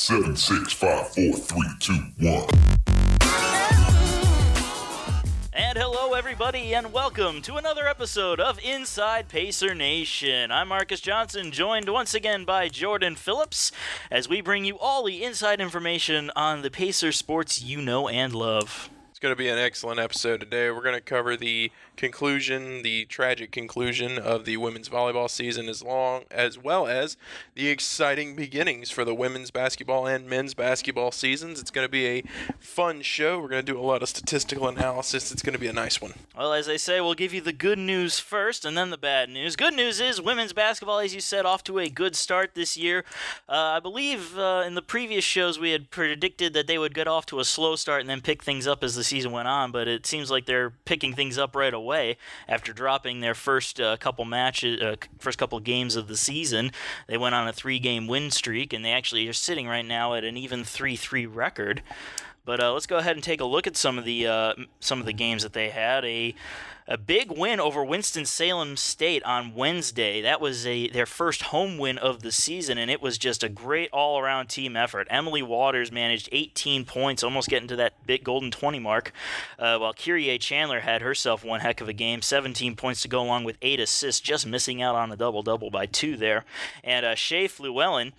7, 6, 5, 4, 3, 2, 1. And hello, everybody, and welcome to another episode of Inside Pacer Nation. I'm Marcus Johnson, joined once again by Jordan Phillips, as we bring you all the inside information on the Pacer sports you know and love. It's going to be an excellent episode today. We're going to cover the tragic conclusion of the women's volleyball season, as well as the exciting beginnings for the women's basketball and men's basketball seasons. It's going to be a fun show. We're going to do a lot of statistical analysis. It's going to be a nice one. Well, as they say, we'll give you the good news first and then the bad news. Good news is women's basketball, as you said, off to a good start this year. I believe in the previous shows we had predicted that they would get off to a slow start and then pick things up as the season went on, but it seems like they're picking things up right away after dropping their first couple games of the season. They went on a 3-game win streak, and they actually are sitting right now at an even 3-3 record. But let's go ahead and take a look at some of the games that they had. A big win over Winston-Salem State on Wednesday. That was their first home win of the season, and it was just a great all-around team effort. Emily Waters managed 18 points, almost getting to that big golden 20 mark, while Kyrie Chandler had herself one heck of a game, 17 points to go along with 8 assists, just missing out on a double-double by 2 there. And Shea Flewellen,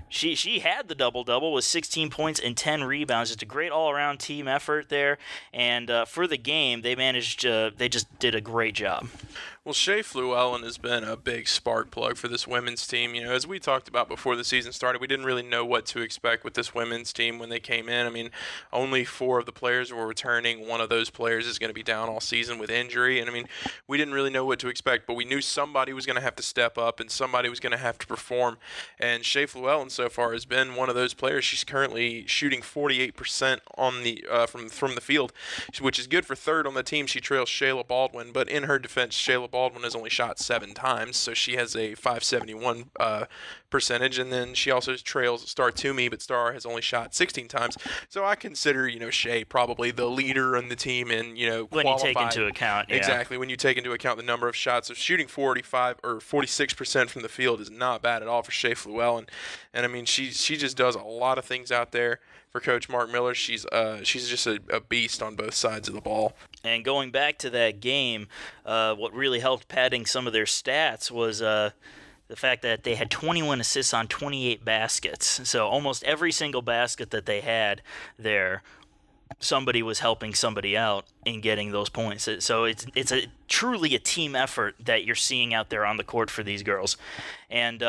she had the double-double with 16 points and 10 rebounds. Just a great all-around team effort there. And for the game, they just did a great job. Well, Shea Flewellen has been a big spark plug for this women's team. You know, as we talked about before the season started, we didn't really know what to expect with this women's team when they came in. I mean, only 4 of the players were returning. One of those players is going to be down all season with injury. And, I mean, we didn't really know what to expect, but we knew somebody was going to have to step up and somebody was going to have to perform. And Shea Flewellen so far has been one of those players. She's currently shooting 48% on the from the field, which is good for third on the team. She trails Shayla Baldwin, but in her defense, Shayla Baldwin has only shot 7 times, so she has a .571 percentage, and then she also trails Star Toomey, but Star has only shot 16 times. So I consider, Shea probably the leader on the team, and when you take into account, yeah. Exactly, when you take into account the number of shots. So shooting 45 or 46% from the field is not bad at all for Shea Flewellen, and I mean she just does a lot of things out there. For Coach Mark Miller, she's just a beast on both sides of the ball. And going back to that game, what really helped padding some of their stats was the fact that they had 21 assists on 28 baskets. So almost every single basket that they had there, somebody was helping somebody out in getting those points. So it's truly a team effort that you're seeing out there on the court for these girls. And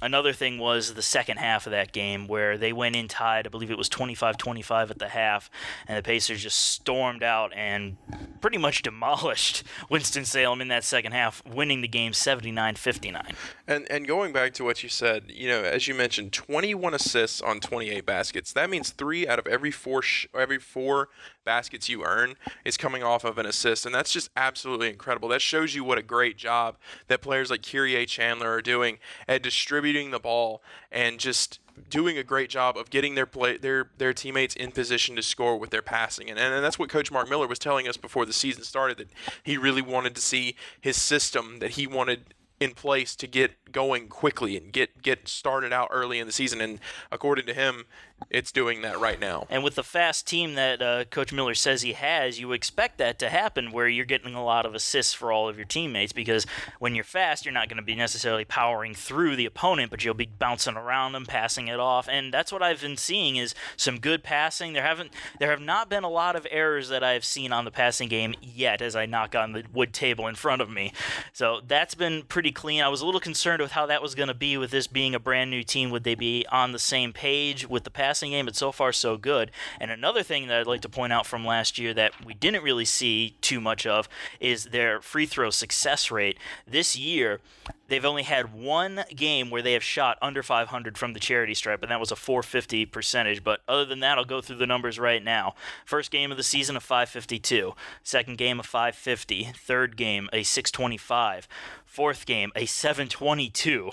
another thing was the second half of that game where they went in tied. I believe it was 25-25 at the half, and the Pacers just stormed out and pretty much demolished Winston-Salem in that second half, winning the game 79-59. And going back to what you said, as you mentioned, 21 assists on 28 baskets. That means 3 out of every four baskets you earn is coming off of an assist, and that's just absolutely incredible. That shows you what a great job that players like Kyrie Chandler are doing at distributing the ball and just doing a great job of getting their teammates in position to score with their passing. And that's what Coach Mark Miller was telling us before the season started, that he really wanted to see his system that he wanted in place to get going quickly and get started out early in the season. And according to him, it's doing that right now. And with the fast team that Coach Miller says he has, you expect that to happen where you're getting a lot of assists for all of your teammates, because when you're fast, you're not going to be necessarily powering through the opponent, but you'll be bouncing around them, passing it off. And that's what I've been seeing is some good passing. There have not been a lot of errors that I've seen on the passing game yet as I knock on the wood table in front of me. So that's been pretty clean. I was a little concerned with how that was going to be with this being a brand new team. Would they be on the same page with the passing game? But so far, so good. And another thing that I'd like to point out from last year that we didn't really see too much of is their free throw success rate. This year, they've only had one game where they have shot under 500 from the charity stripe, and that was a .450 percentage. But other than that, I'll go through the numbers right now. First game of the season, a .552. Second game, a .550. Third game, a .625. Fourth game, a .722.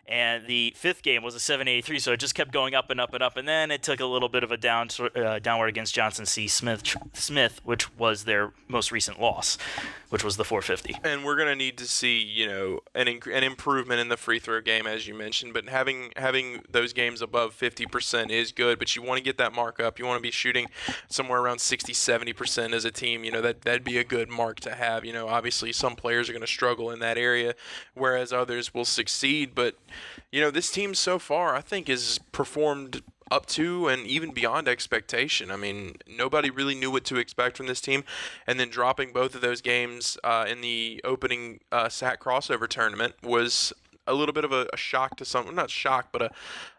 and the fifth game was a 783, so it just kept going up and up and up, and then it took a little bit of a downward against Johnson C. Smith, which was their most recent loss, which was the 450. And we're going to need to see, an improvement in the free throw game, as you mentioned, but having those games above 50% is good, but you want to get that mark up. You want to be shooting somewhere around 60-70% as a team. That'd be a good mark to have. Obviously some players are going to struggle in that area, whereas others will succeed, but this team so far, I think, has performed up to and even beyond expectation. I mean, nobody really knew what to expect from this team, and then dropping both of those games in the opening SAC crossover tournament was a little bit of a shock to some. Not shock, but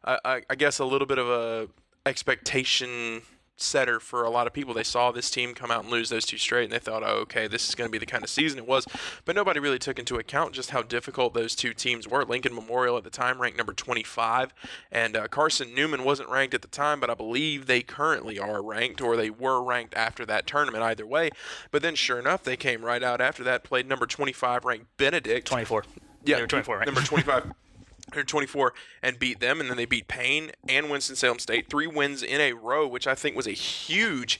I guess a little bit of a expectation setter for a lot of people. They saw this team come out and lose those two straight, and they thought, oh, okay, this is going to be the kind of season it was. But nobody really took into account just how difficult those two teams were. Lincoln Memorial at the time ranked number 25, and Carson Newman wasn't ranked at the time, but I believe they currently are ranked, or they were ranked after that tournament, either way. But then sure enough, they came right out after that, played number 25 ranked Benedict. 24. Yeah, they were 24, right? Number 25. Or 24, and beat them, and then they beat Payne and Winston-Salem State, 3 wins in a row, which I think was a huge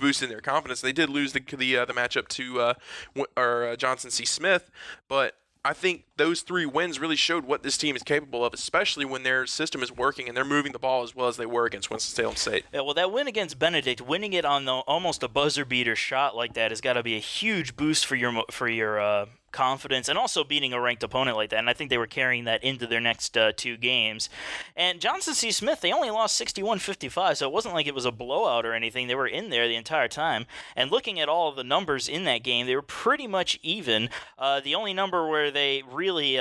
boost in their confidence. They did lose the matchup to Johnson C. Smith, but I think those 3 wins really showed what this team is capable of, especially when their system is working and they're moving the ball as well as they were against Winston-Salem State. Yeah, well, that win against Benedict, winning it on almost a buzzer beater shot like that has got to be a huge boost for your confidence, and also beating a ranked opponent like that. And I think they were carrying that into their next 2 games. And Johnson C. Smith, they only lost 61-55, so it wasn't like it was a blowout or anything. They were in there the entire time. And looking at all of the numbers in that game, they were pretty much even. The only number where they really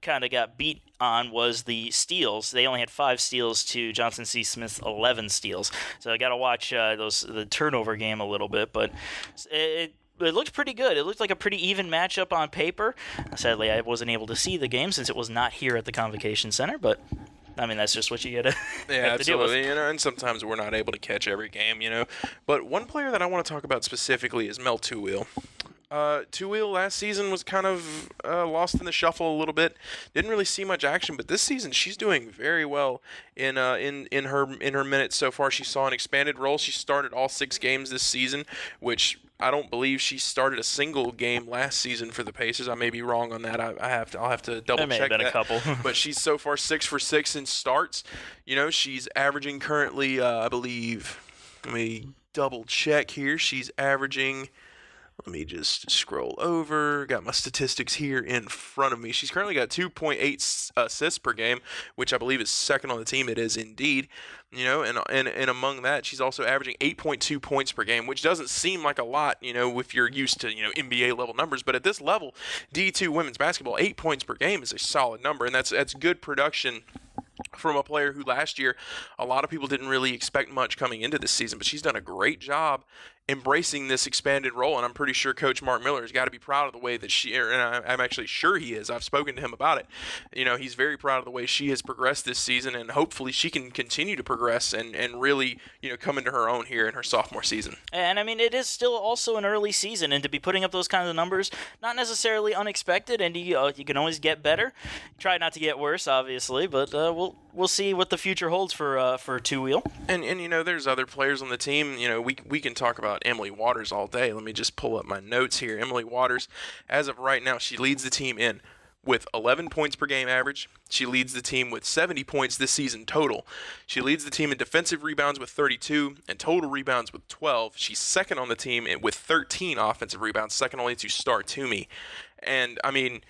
kind of got beat on was the steals. They only had 5 steals to Johnson C. Smith's 11 steals. So I got to watch the turnover game a little bit, but it looked pretty good. It looked like a pretty even matchup on paper. Sadly, I wasn't able to see the game since it was not here at the Convocation Center, but I mean, that's just what you gotta have to deal with. Absolutely. And sometimes we're not able to catch every game, But one player that I want to talk about specifically is Mel Two-Wheel. Two-Wheel last season was kind of lost in the shuffle a little bit. Didn't really see much action, but this season she's doing very well in her minutes so far. She saw an expanded role. She started all 6 games this season, which I don't believe she started a single game last season for the Pacers. I may be wrong on that. I'll have to double check that. There may have been a couple. But she's so far 6 for 6 in starts. She's averaging currently, I believe. Let me double check here. She's averaging. Let me just scroll over. Got my statistics here in front of me. She's currently got 2.8 assists per game, which I believe is second on the team. It is indeed. And among that, she's also averaging 8.2 points per game, which doesn't seem like a lot, if you're used to, NBA level numbers. But at this level, D2 women's basketball, 8 points per game is a solid number, and that's good production from a player who last year a lot of people didn't really expect much coming into this season, but she's done a great job embracing this expanded role, and I'm pretty sure Coach Mark Miller has got to be proud of the way that and I'm actually sure he is. I've spoken to him about it. He's very proud of the way she has progressed this season, and hopefully she can continue to progress and really, come into her own here in her sophomore season. And I mean, it is still also an early season, and to be putting up those kinds of numbers, not necessarily unexpected, and you can always get better. Try not to get worse, obviously, but we'll see what the future holds for Two-Wheel. And there's other players on the team. We can talk about Emily Waters all day. Let me just pull up my notes here. Emily Waters, as of right now, she leads the team with 11 points per game average. She leads the team with 70 points this season total. She leads the team in defensive rebounds with 32 and total rebounds with 12. She's second on the team with 13 offensive rebounds, second only to Star Toomey. And, I mean,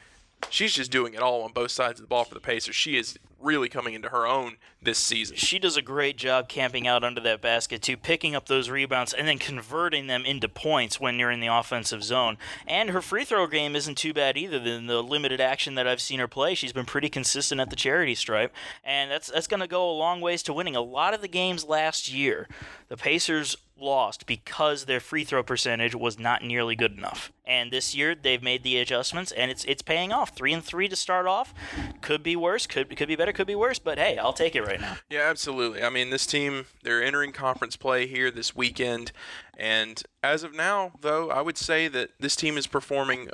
she's just doing it all on both sides of the ball for the Pacers. She is really coming into her own this season. She does a great job camping out under that basket, too, picking up those rebounds and then converting them into points when you're in the offensive zone. And her free throw game isn't too bad either. In the limited action that I've seen her play, she's been pretty consistent at the charity stripe, and that's going to go a long ways to winning. A lot of the games last year, the Pacers lost because their free throw percentage was not nearly good enough. And this year they've made the adjustments, and it's paying off. 3-3 to start off. Could be worse, could be better, could be worse, but hey, I'll take it right now. Yeah, absolutely. I mean, this team, they're entering conference play here this weekend, and as of now, though, I would say that this team is performing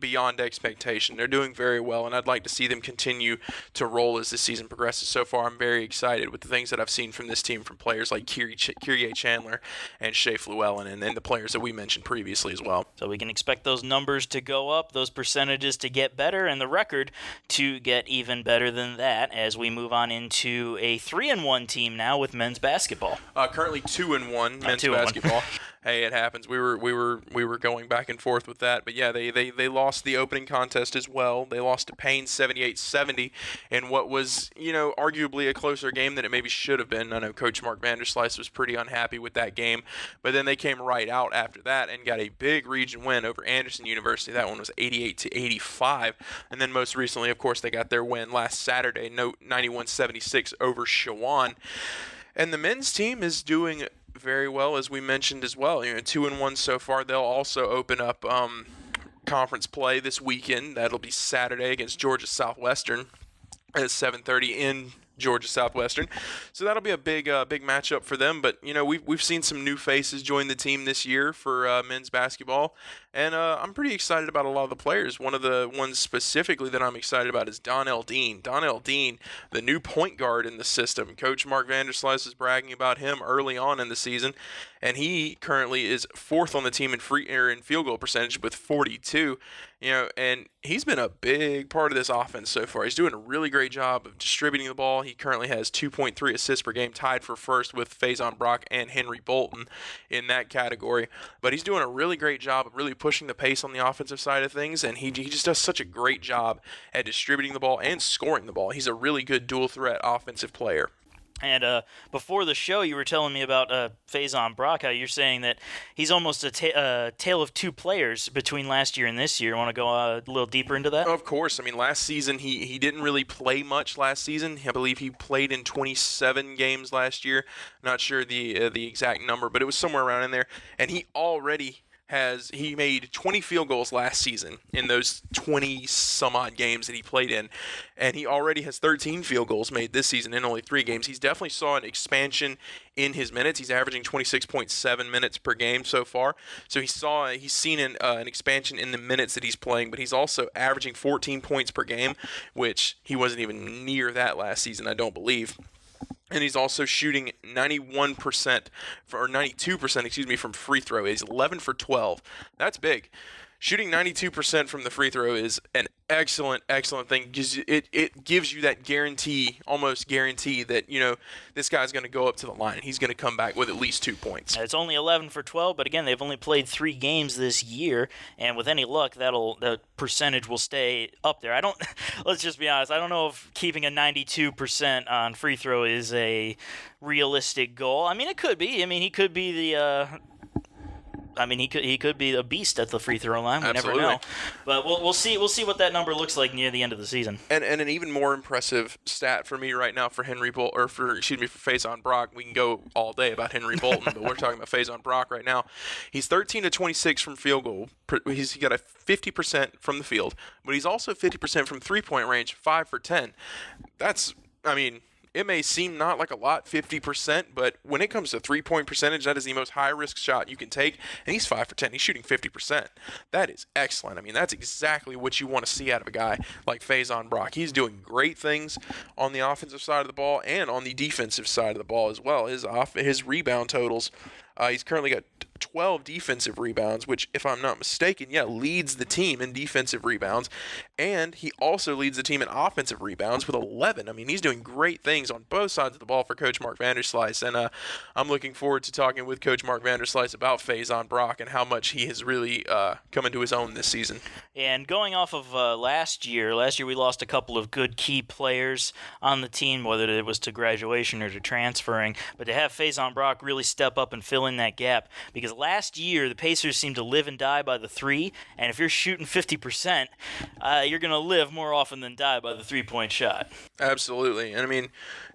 beyond expectation. They're doing very well, and I'd like to see them continue to roll as this season progresses. So far, I'm very excited with the things that I've seen from this team from players like Kyrie Chandler and Shea Fluellen, and the players that we mentioned previously as well. So we can expect those numbers to go up, those percentages to get better, and the record to get even better than that as we move on into a 3-1 team now with men's basketball. Currently 2-1 men's basketball. Hey, it happens. We were going back and forth with that, but yeah, they lost the opening contest as well. They lost to Payne 78-70 in what was arguably a closer game than it maybe should have been. I know Coach Mark Vanderslice was pretty unhappy with that game, but then they came right out after that and got a big region win over Anderson University. That one was 88-85, and then most recently, of course, they got their win last Saturday, 91-76 over Shawan. And the men's team is doing very well, as we mentioned as well. 2-1 so far. They'll also open up conference play this weekend. That'll be Saturday against Georgia Southwestern at 7:30 in Georgia Southwestern. So that'll be a big matchup for them. But we've seen some new faces join the team this year for men's basketball, and I'm pretty excited about a lot of the players. One of the ones specifically that I'm excited about is Donnell Dean. Donnell Dean, the new point guard in the system. Coach Mark Vanderslice is bragging about him early on in the season, and he currently is fourth on the team in field goal percentage with 42. And he's been a big part of this offense so far. He's doing a really great job of distributing the ball. He currently has 2.3 assists per game, tied for first with Faison Brock and Henry Bolton in that category. But he's doing a really great job of really pushing the pace on the offensive side of things, and he just does such a great job at distributing the ball and scoring the ball. He's a really good dual threat offensive player. And before the show, you were telling me about Faison Brock, how you're saying that he's almost a tale of two players between last year and this year. Want to go a little deeper into that? Of course. I mean, last season, he didn't really play much last season. I believe he played in 27 games last year. Not sure the exact number, but it was somewhere around in there. And he made 20 field goals last season in those 20-some-odd games that he played in, and he already has 13 field goals made this season in only 3 games. He's definitely saw an expansion in his minutes. He's averaging 26.7 minutes per game so far, so he's seen an expansion in the minutes that he's playing, but he's also averaging 14 points per game, which he wasn't even near that last season, I don't believe. And he's also shooting 92% from free throw. He's 11 for 12. That's big. Shooting 92% from the free throw is an excellent thing. It gives you that almost guarantee that, this guy's going to go up to the line and he's going to come back with at least 2 points. It's only 11 for 12, but again, they've only played 3 games this year, and with any luck, the percentage will stay up there. Let's just be honest, I don't know if keeping a 92% on free throw is a realistic goal. I mean, it could be. I mean, he could be he could be a beast at the free throw line. We Absolutely. Never know. But we'll see what that number looks like near the end of the season. And an even more impressive stat for me right now for Faison Brock. We can go all day about Henry Bolton, but we're talking about Faison Brock right now. He's 13 to 26 from field goal. He got a 50% from the field, but he's also 50% from 3-point range, 5 for 10. It may seem not like a lot, 50%, but when it comes to 3-point percentage, that is the most high-risk shot you can take, and he's 5 for 10. He's shooting 50%. That is excellent. I mean, that's exactly what you want to see out of a guy like Faison Brock. He's doing great things on the offensive side of the ball and on the defensive side of the ball as well. His rebound totals, he's currently got 12 defensive rebounds, which, if I'm not mistaken, leads the team in defensive rebounds. And he also leads the team in offensive rebounds with 11. I mean, he's doing great things on both sides of the ball for Coach Mark Vanderslice. And I'm looking forward to talking with Coach Mark Vanderslice about Faison Brock and how much he has really come into his own this season. And going off of last year we lost a couple of good key players on the team, whether it was to graduation or to transferring. But to have Faison Brock really step up and fill in that gap, because last year the Pacers seemed to live and die by the 3, and if you're shooting 50%, you're going to live more often than die by the 3-point shot. Absolutely. And I mean,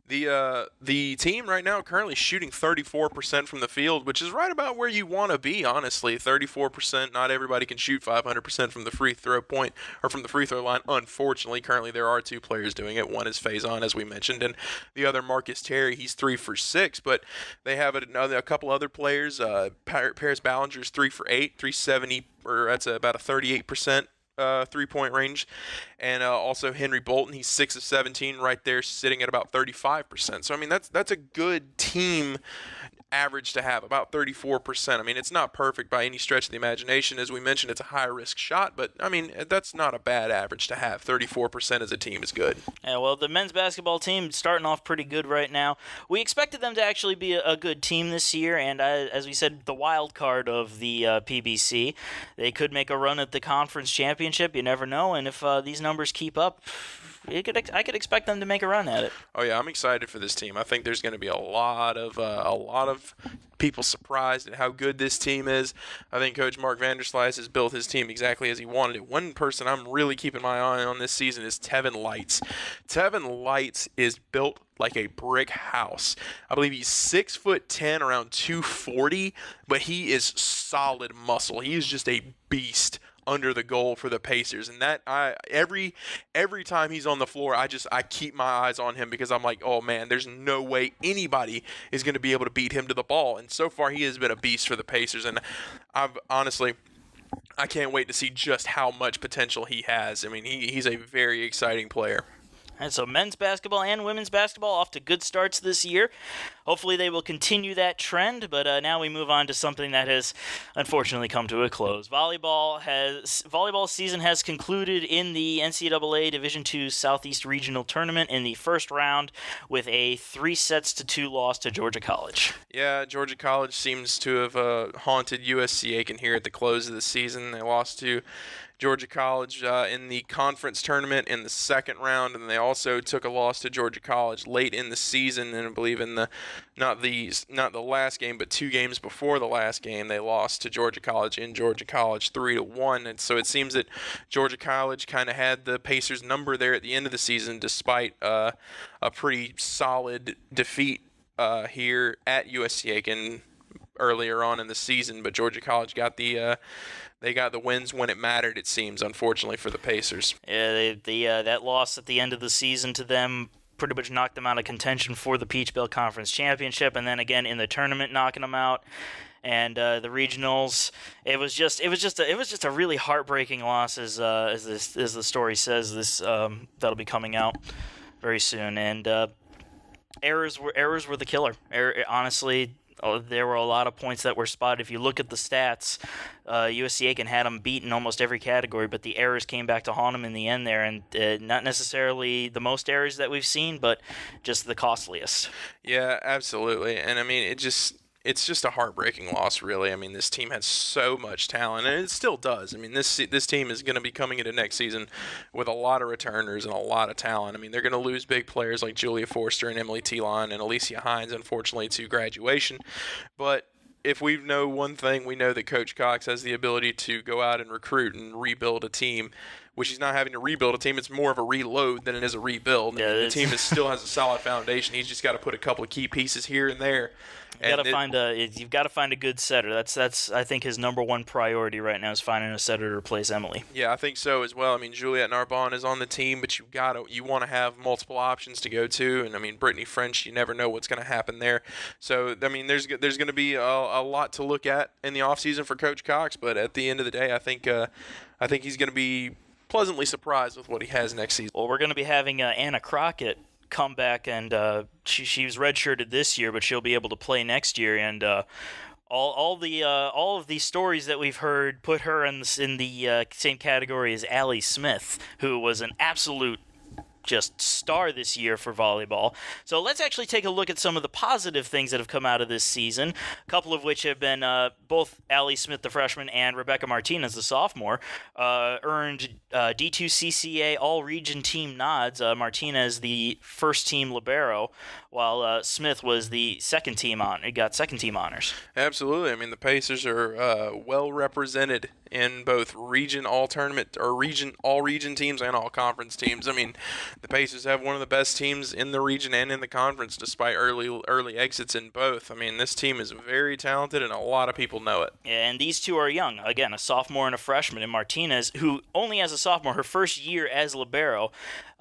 the team right now currently shooting 34% from the field, which is right about where you want to be, honestly. 34%. Not everybody can shoot 500% from the free throw point or from the free throw line. Unfortunately, currently there are 2 players doing it. One is Faison, as we mentioned, and the other Marcus Terry. He's 3 for 6, but they have a couple other players. Paris Ballinger's 3 for 8, 370, or that's about a 38% 3-point range. And also Henry Bolton, he's 6 of 17 right there, sitting at about 35%. So, I mean, that's a good team average to have, about 34%. I mean, it's not perfect by any stretch of the imagination. As we mentioned, it's a high-risk shot, but, I mean, that's not a bad average to have. 34% as a team is good. Yeah, well, the men's basketball team starting off pretty good right now. We expected them to actually be a good team this year, and as we said, the wild card of the PBC. They could make a run at the conference championship. You never know, and if these numbers keep up, I could expect them to make a run at it. Oh yeah, I'm excited for this team. I think there's going to be a lot of people surprised at how good this team is. I think Coach Mark Vanderslice has built his team exactly as he wanted it. One person I'm really keeping my eye on this season is Tevin Lights. Tevin Lights is built like a brick house. I believe he's 6'10", around 240, but he is solid muscle. He is just a beast under the goal for the Pacers, and that every time he's on the floor, I keep my eyes on him because I'm like, oh man, there's no way anybody is going to be able to beat him to the ball. And so far, he has been a beast for the Pacers, and I can't wait to see just how much potential he has. I mean, he's a very exciting player. And so men's basketball and women's basketball off to good starts this year. Hopefully they will continue that trend, but now we move on to something that has unfortunately come to a close. Volleyball season has concluded in the NCAA Division II Southeast Regional Tournament in the first round with a 3-2 loss to Georgia College. Yeah, Georgia College seems to have haunted USC Aiken here at the close of the season. They lost to Georgia College in the conference tournament in the second round, and they also took a loss to Georgia College late in the season, and I believe in the not the last game, but 2 games before the last game, they lost to Georgia College in Georgia College 3-1. And so it seems that Georgia College kind of had the Pacers' number there at the end of the season, despite a pretty solid defeat here at USC Aiken earlier on in the season. But Georgia College got the wins when it mattered, it seems, unfortunately for the Pacers. Yeah, that loss at the end of the season to them pretty much knocked them out of contention for the Peach Belt Conference Championship, and then again in the tournament knocking them out. And the regionals, it was just a really heartbreaking loss, as the story says. This that'll be coming out very soon. And errors were the killer. Honestly. There were a lot of points that were spotted. If you look at the stats, USC Aiken had them beat in almost every category, but the errors came back to haunt them in the end there, and not necessarily the most errors that we've seen, but just the costliest. Yeah, absolutely. And I mean, it's just a heartbreaking loss, really. I mean, this team had so much talent, and it still does. I mean, this team is going to be coming into next season with a lot of returners and a lot of talent. I mean, they're going to lose big players like Julia Forster and Emily Telon and Alicia Hines, unfortunately, to graduation. But if we know one thing, we know that Coach Cox has the ability to go out and recruit and rebuild a team, which he's not having to rebuild a team. It's more of a reload than it is a rebuild. Yeah, the team still has a solid foundation. He's just got to put a couple of key pieces here and there. You've got to find a good setter. That's I think his number one priority right now is finding a setter to replace Emily. Yeah, I think so as well. I mean, Juliette Narbonne is on the team, but you want to have multiple options to go to. And I mean, Brittany French, you never know what's going to happen there. So I mean, there's going to be a lot to look at in the offseason for Coach Cox. But at the end of the day, I think he's going to be pleasantly surprised with what he has next season. Well, we're going to be having Anna Crockett come back, and she was redshirted this year, but she'll be able to play next year. And all of the stories that we've heard put her in the same category as Allie Smith, who was an absolute just star this year for volleyball. So let's actually take a look at some of the positive things that have come out of this season, a couple of which have been both Allie Smith, the freshman, and Rebecca Martinez, the sophomore, earned D2CCA All-Region Team nods. Martinez, the first-team libero, while Smith was the second-team honors. Absolutely. I mean, the Pacers are well represented in both region all-tournament or all-region teams and all-conference teams. I mean, the Pacers have one of the best teams in the region and in the conference, despite early exits in both. I mean, this team is very talented, and a lot of people know it. Yeah, and these two are young. Again, a sophomore and a freshman. And Martinez, who only as a sophomore, her first year as libero,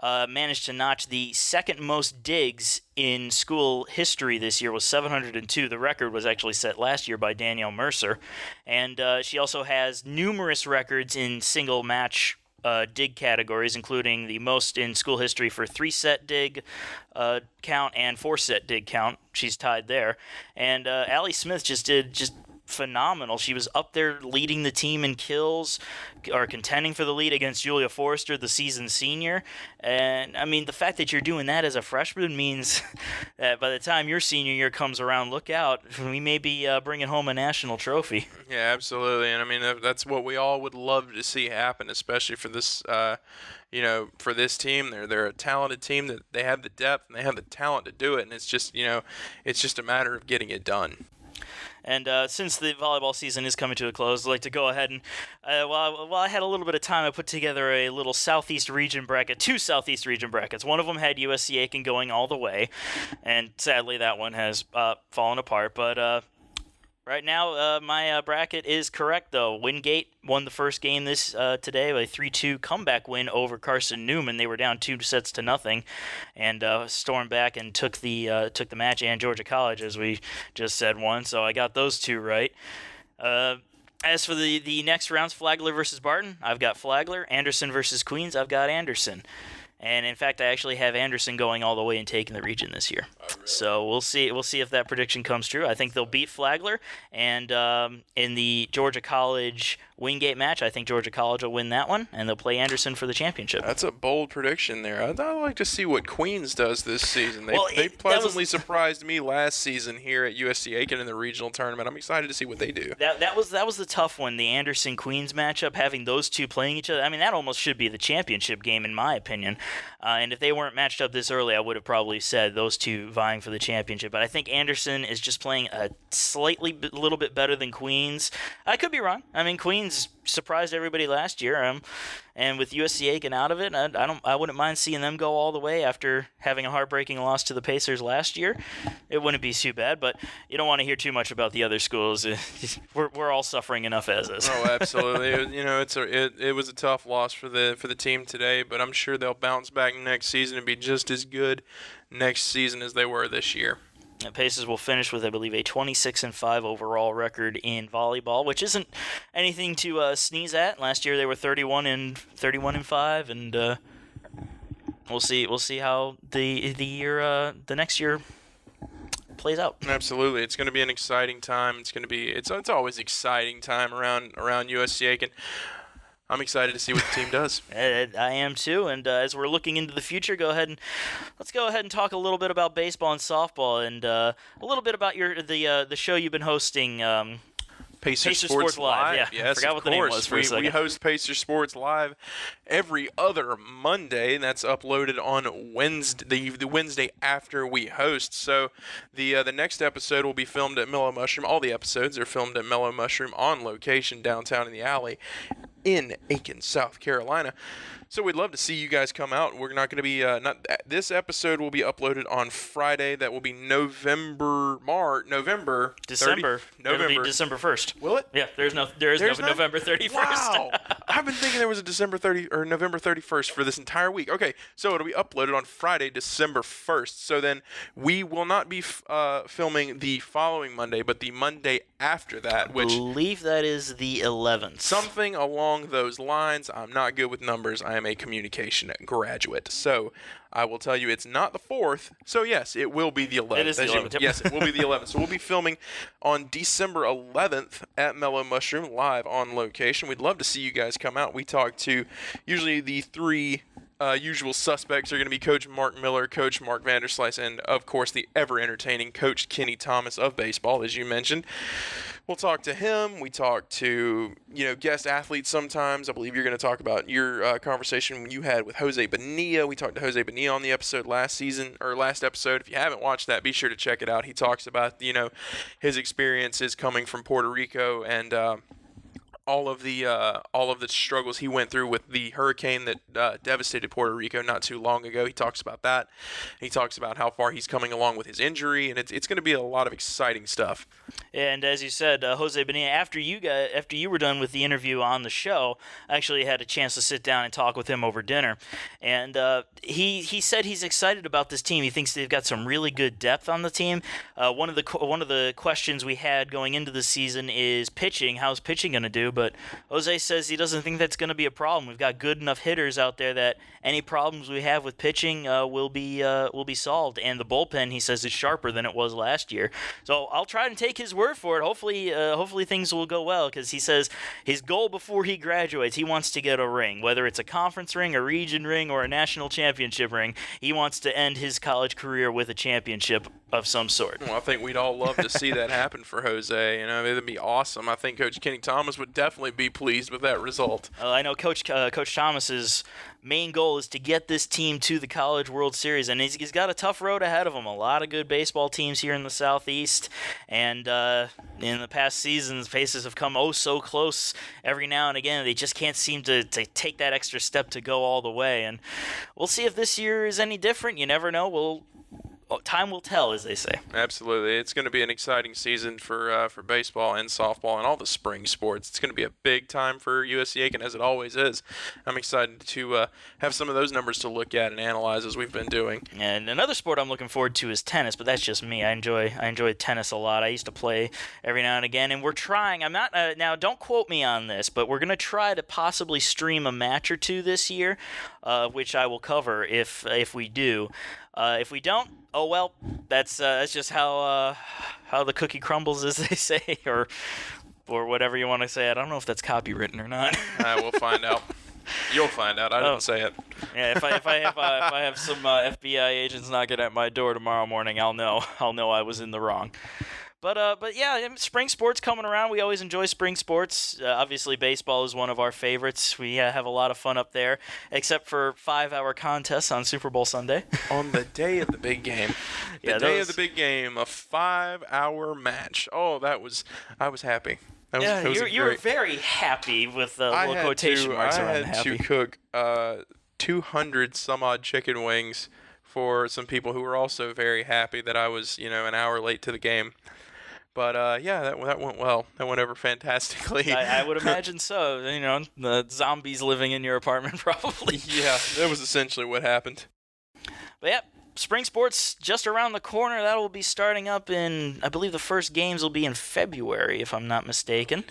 managed to notch the second most digs in school history this year, was 702. The record was actually set last year by Danielle Mercer. And she also has numerous records in single match dig categories, including the most in school history for 3-set dig count and 4-set dig count. She's tied there. And Allie Smith just phenomenal. She was up there leading the team in kills, or contending for the lead against Julia Forrester, the seasoned senior. And, I mean, the fact that you're doing that as a freshman means that by the time your senior year comes around, look out, we may be bringing home a national trophy. Yeah, absolutely. And, I mean, that's what we all would love to see happen, especially for this for this team. They're a talented team, that they have the depth and they have the talent to do it. And it's just, it's just a matter of getting it done. And since the volleyball season is coming to a close, I'd like to go ahead and, while I had a little bit of time, I put together a little Southeast region bracket, 2 Southeast region brackets. One of them had USC Aiken going all the way, and sadly that one has fallen apart. But right now, my bracket is correct, though. Wingate won the first game today with a 3-2 comeback win over Carson Newman. They were down 2-0, and stormed back and took the match. And Georgia College, as we just said, won. So I got those 2 right. As for the next rounds, Flagler versus Barton, I've got Flagler. Anderson versus Queens, I've got Anderson. And in fact, I actually have Anderson going all the way and taking the region this year. Oh, really? So we'll see. We'll see if that prediction comes true. I think they'll beat Flagler, and in the Georgia College Wingate match, I think Georgia College will win that one, and they'll play Anderson for the championship. That's a bold prediction there. I'd like to see what Queens does this season. They pleasantly surprised me last season here at USC Aiken in the regional tournament. I'm excited to see what they do. That was the tough one, the Anderson-Queens matchup, having those two playing each other. I mean, that almost should be the championship game in my opinion. And if they weren't matched up this early, I would have probably said those two vying for the championship. But I think Anderson is just playing a little bit better than Queens. I could be wrong. I mean, Queens surprised everybody last year, and with USC Aiken out of it, I wouldn't mind seeing them go all the way after having a heartbreaking loss to the Pacers last year. It wouldn't be too bad, but you don't want to hear too much about the other schools. We're all suffering enough as is. Oh, absolutely. It was a tough loss for the team today, but I'm sure they'll bounce back next season and be just as good next season as they were this year. The Pacers will finish with, I believe, a 26-5 overall record in volleyball, which isn't anything to sneeze at. Last year they were 31-5, and we'll see how the next year plays out. Absolutely, it's going to be an exciting time. It's always exciting time around USC Aiken. I'm excited to see what the team does. I am too, and as we're looking into the future, let's go ahead and talk a little bit about baseball and softball, and a little bit about the show you've been hosting. Pacer Sports Live. Yeah, yes, I forgot what the name was for a second. We host Pacer Sports Live every other Monday, and that's uploaded on Wednesday, the Wednesday after we host. So the next episode will be filmed at Mellow Mushroom. All the episodes are filmed at Mellow Mushroom on location downtown in the alley in Aiken, South Carolina. So we'd love to see you guys come out. We're not going to be this episode will be uploaded on Friday. That will be December 1st. Will it? Yeah, there is no November 31st. Wow. I've been thinking there was a December 30 or November 31st for this entire week. Okay, so it'll be uploaded on Friday, December 1st. So then we will not be filming the following Monday, but the Monday after that, which I believe that is the 11th. Something along those lines. I'm not good with numbers. I am a communication graduate. So I will tell you it's not the 4th. So yes, it will be the 11th. It is the 11th. Yes, it will be the 11th. So we'll be filming on December 11th at Mellow Mushroom live on location. We'd love to see you guys come out. We talk to usually the 3 usual suspects are going to be Coach Mark Miller, Coach Mark Vanderslice, and of course the ever-entertaining Coach Kenny Thomas of baseball, as you mentioned. We'll talk to him. We talk to guest athletes sometimes. I believe you're going to talk about your conversation you had with Jose Bonilla. We talked to Jose Bonilla on the episode last episode. If you haven't watched that, be sure to check it out. He talks about his experiences coming from Puerto Rico and all of the struggles he went through with the hurricane that devastated Puerto Rico not too long ago. He talks about that. He talks about how far he's coming along with his injury, and it's going to be a lot of exciting stuff. And as you said, Jose Bonilla, after you were done with the interview on the show, I actually had a chance to sit down and talk with him over dinner, and he said he's excited about this team. He thinks they've got some really good depth on the team. One of the questions we had going into the season is pitching. How's pitching going to do? but Jose says he doesn't think that's going to be a problem. We've got good enough hitters out there that any problems we have with pitching will be solved, and the bullpen, he says, is sharper than it was last year. So I'll try and take his word for it. Hopefully things will go well, because he says his goal before he graduates, he wants to get a ring, whether it's a conference ring, a region ring, or a national championship ring. He wants to end his college career with a championship of some sort. Well, I think we'd all love to see that happen for Jose. It'd be awesome. I think Coach Kenny Thomas would definitely be pleased with that result. I know Coach Thomas's main goal is to get this team to the College World Series, and he's got a tough road ahead of him. A lot of good baseball teams here in the Southeast, and in the past seasons, Pacers have come so close every now and again. They just can't seem to take that extra step to go all the way, and we'll see if this year is any different. You never know. Time will tell, as they say. Absolutely. It's going to be an exciting season for baseball and softball and all the spring sports. It's going to be a big time for USC Aiken, as it always is. I'm excited to have some of those numbers to look at and analyze as we've been doing. And another sport I'm looking forward to is tennis, but that's just me. I enjoy tennis a lot. I used to play every now and again, and we're trying. I'm not now. Don't quote me on this, but we're going to try to possibly stream a match or two this year, which I will cover if we do. If we don't, oh well, that's just how the cookie crumbles, as they say, or whatever you want to say. I don't know if that's copywritten or not. We'll find out. You'll find out. I didn't say it. Yeah, if I have some FBI agents knocking at my door tomorrow morning, I'll know I was in the wrong. But yeah, spring sports coming around. We always enjoy spring sports. Obviously, baseball is one of our favorites. We have a lot of fun up there, except for 5-hour contests on Super Bowl Sunday. On the day of the big game. The day of the big game, a 5-hour match. Oh, I was happy. You were very happy with the little quotation marks around happy. I had to cook 200 some odd chicken wings for some people who were also very happy that I was, an hour late to the game. But, yeah, that went well. That went over fantastically. I would imagine so. The zombies living in your apartment probably. Yeah, that was essentially what happened. But, yeah, spring sports just around the corner. That will be starting up in, I believe the first games will be in February, if I'm not mistaken.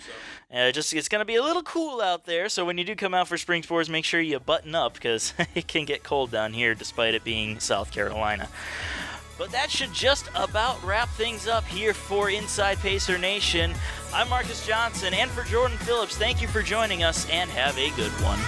It's going to be a little cool out there, so when you do come out for spring sports, make sure you button up, because it can get cold down here despite it being South Carolina. But that should just about wrap things up here for Inside Pacer Nation. I'm Marcus Johnson, and for Jordan Phillips, thank you for joining us, and have a good one.